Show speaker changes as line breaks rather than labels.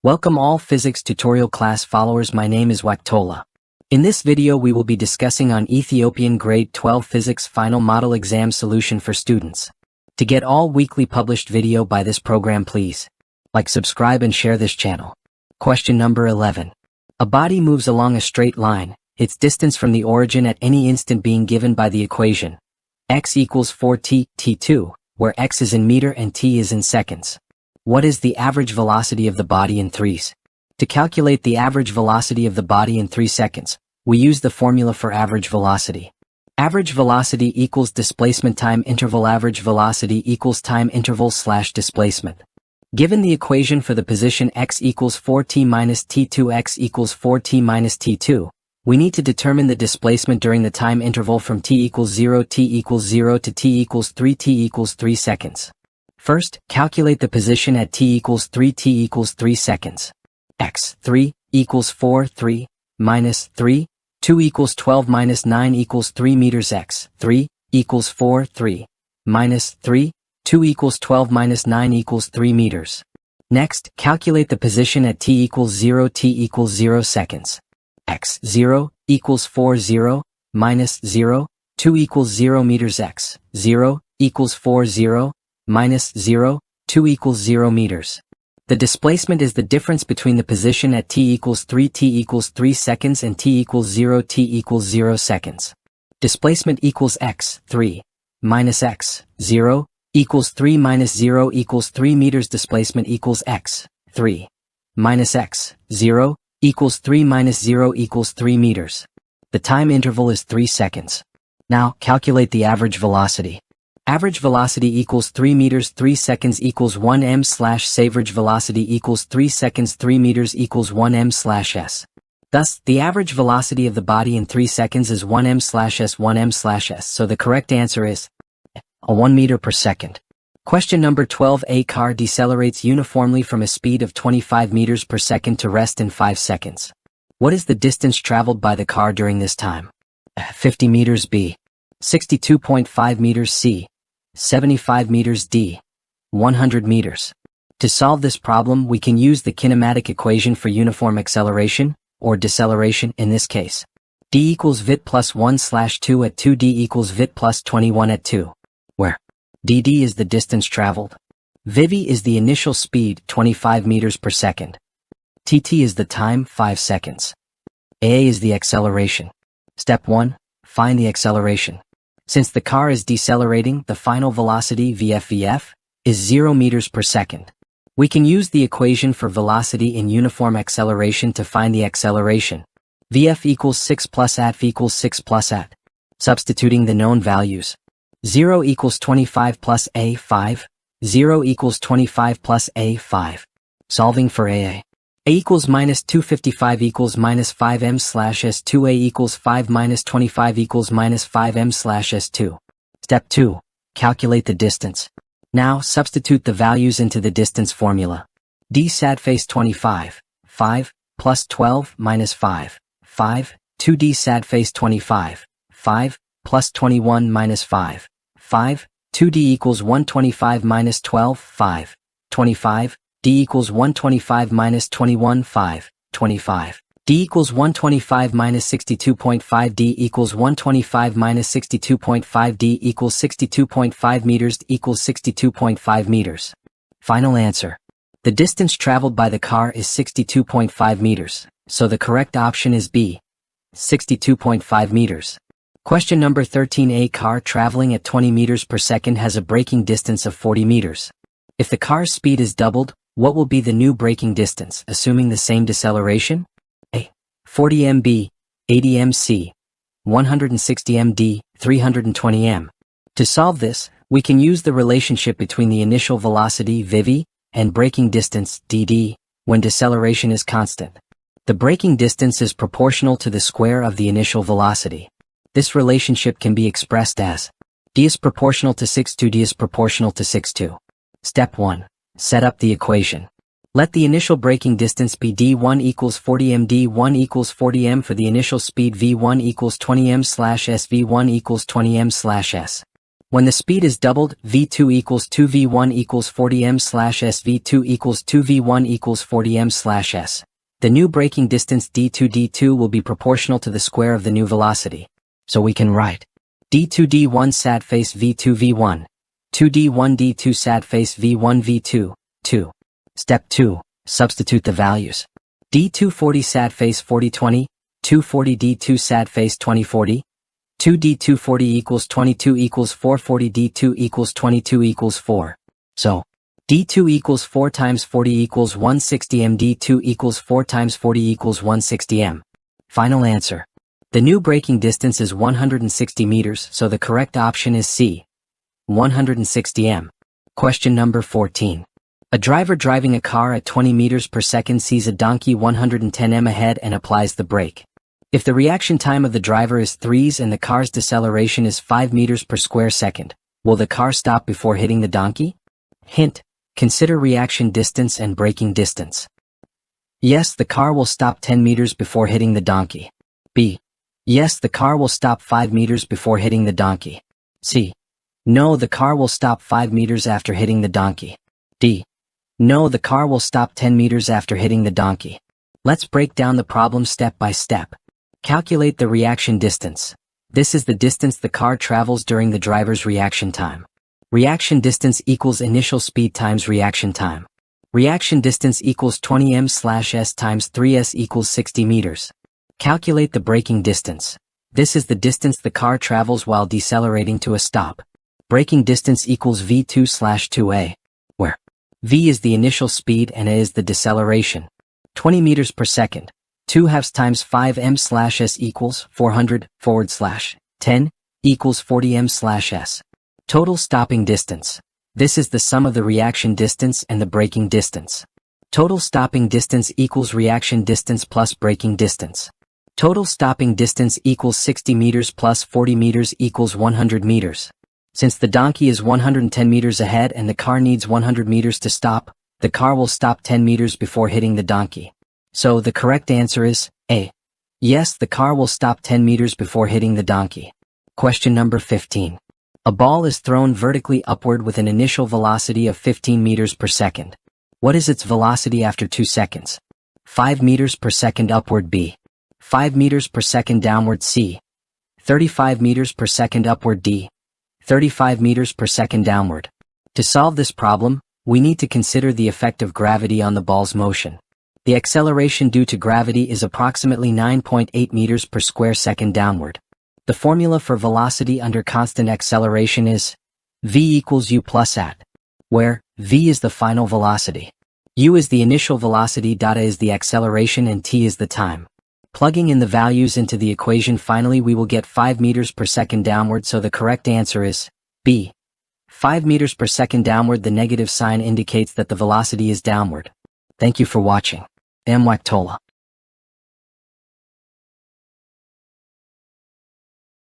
Welcome all physics tutorial class followers, my name is Waktola. In this video we will be discussing on Ethiopian grade 12 physics final model exam solution for students. To get all weekly published video by this program, please like, subscribe and share this channel. Question number 11. A body moves along a straight line, its distance from the origin at any instant being given by the equation x equals 4t, t2, where x is in meter and t is in seconds. What is the average velocity of the body in threes? To calculate the average velocity of the body in 3 seconds, we use the formula for average velocity. Average velocity equals displacement time interval. Average velocity equals time interval / displacement. Given the equation for the position x equals 4t minus t2, x equals 4t minus t2, we need to determine the displacement during the time interval from t equals 0 to t equals 3 seconds. First, calculate the position at t equals 3 seconds. X 3 equals 4 3 minus 3 2 equals 12 minus 9 equals 3 meters. X 3 equals 4 3 minus 3 2 equals 12 minus 9 equals 3 meters. Next, calculate the position at t equals 0 seconds. X 0 equals 4 0 minus 0 2 equals 0 meters. X 0 equals 4 0 minus 0, 2 equals 0 meters. The displacement is the difference between the position at t equals 3 seconds and t equals 0 seconds. Displacement equals x 3 minus x 0 equals 3 minus 0 equals 3 meters. Displacement equals x 3 minus x 0 equals 3 minus 0 equals 3 meters. The time interval is 3 seconds. Now, calculate the average velocity. Average velocity equals 3 meters 3 seconds equals 1 m / average velocity equals 3 seconds 3 meters equals 1 m / s. Thus, the average velocity of the body in 3 seconds is 1 m / s 1 m / s, so the correct answer is 1 meter per second. Question number 12. A car decelerates uniformly from a speed of 25 meters per second to rest in 5 seconds. What is the distance traveled by the car during this time? 50 meters B. 62.5 meters C. 75 meters D. 100 meters. To solve this problem, we can use the kinematic equation for uniform acceleration, or deceleration in this case. D equals vt plus 1/2 at 2, D equals vt plus 21 at 2, where dd is the distance traveled, vv is the initial speed 25 meters per second, tt is the time 5 seconds, aa is the acceleration. Step 1. Find the acceleration. Since the car is decelerating, the final velocity vf is 0 meters per second. We can use the equation for velocity in uniform acceleration to find the acceleration. Vf equals 6 plus at v equals 6 plus at. Substituting the known values. 0 equals 25 plus a 5. 0 equals 25 plus a 5. Solving for a equals minus 255 equals minus 5 m / s2. A equals 5 minus 25 equals minus 5 m / s2. Step 2. Calculate the distance. Now, substitute the values into the distance formula. D sad face 25, 5, plus 12 minus 5, 5, 2d sad face 25, 5, plus 21 minus 5, 5, 2d equals 125 minus 12, 5, 25, d equals 125 minus 21, 5, 25. D equals 125 minus 62.5, D equals 125 minus 62.5, D equals 62.5 meters, equals 62.5 meters. Final answer. The distance traveled by the car is 62.5 meters, so the correct option is B, 62.5 meters. Question number 13. A car traveling at 20 meters per second has a braking distance of 40 meters. If the car's speed is doubled, what will be the new braking distance, assuming the same deceleration? A. 40 mb, 80 mc, 160 md, 320 m. To solve this, we can use the relationship between the initial velocity vv and braking distance dd when deceleration is constant. The braking distance is proportional to the square of the initial velocity. This relationship can be expressed as d is proportional to 6/2, d is proportional to 6/2. Step 1. Set up the equation. Let the initial braking distance be d1 equals 40 m, d1 equals 40 m for the initial speed v1 equals 20 m / s, v1 equals 20 m / s. When the speed is doubled, v2 equals 2v1 equals 40 m/s, v2 equals 2v1 equals 40 m/s. The new braking distance d2 will be proportional to the square of the new velocity. So we can write d2 d1 sat face v2 v1, 2d1 d2 sat face v1 v2, 2. Step 2. Substitute the values. d2 40 sat face 40 20, 240 d2 sat face 20 40, 2d2 40 equals 22 equals 440 d2 equals 22 equals 4. So, d2 equals 4 times 40 equals 160 m, d2 equals 4 times 40 equals 160 m. Final answer. The new braking distance is 160 meters, so the correct option is C. 160 m. Question number 14. A driver driving a car at 20 meters per second sees a donkey 110 m ahead and applies the brake. If the reaction time of the driver is 3s and the car's deceleration is 5 meters per square second, will the car stop before hitting the donkey? Hint: consider reaction distance and braking distance. Yes, the car will stop 10 meters before hitting the donkey. B. Yes, the car will stop 5 meters before hitting the donkey. C. No, the car will stop 5 meters after hitting the donkey. D. No, the car will stop 10 meters after hitting the donkey. Let's break down the problem step by step. Calculate the reaction distance. This is the distance the car travels during the driver's reaction time. Reaction distance equals initial speed times reaction time. Reaction distance equals 20 m/s times 3s equals 60 meters. Calculate the braking distance. This is the distance the car travels while decelerating to a stop. Braking distance equals v2/2a, where v is the initial speed and a is the deceleration. 20 meters per second. 2/2 times 5 m/s equals 400 /10 equals 40 m/s. Total stopping distance. This is the sum of the reaction distance and the braking distance. Total stopping distance equals reaction distance plus braking distance. Total stopping distance equals 60 meters plus 40 meters equals 100 meters. Since the donkey is 110 meters ahead and the car needs 100 meters to stop, the car will stop 10 meters before hitting the donkey. So the correct answer is A. Yes, the car will stop 10 meters before hitting the donkey. Question number 15. A ball is thrown vertically upward with an initial velocity of 15 meters per second. What is its velocity after 2 seconds? 5 meters per second upward B. 5 meters per second downward C. 35 meters per second upward D. 35 meters per second downward. To solve this problem, we need to consider the effect of gravity on the ball's motion. The acceleration due to gravity is approximately 9.8 meters per square second downward. The formula for velocity under constant acceleration is v equals u plus at, where v is the final velocity. U is the initial velocity, a is the acceleration, and t is the time. Plugging in the values into the equation, finally we will get 5 meters per second downward, so the correct answer is B. 5 meters per second downward. The negative sign indicates that the velocity is downward. Thank you for watching. I am Waktola.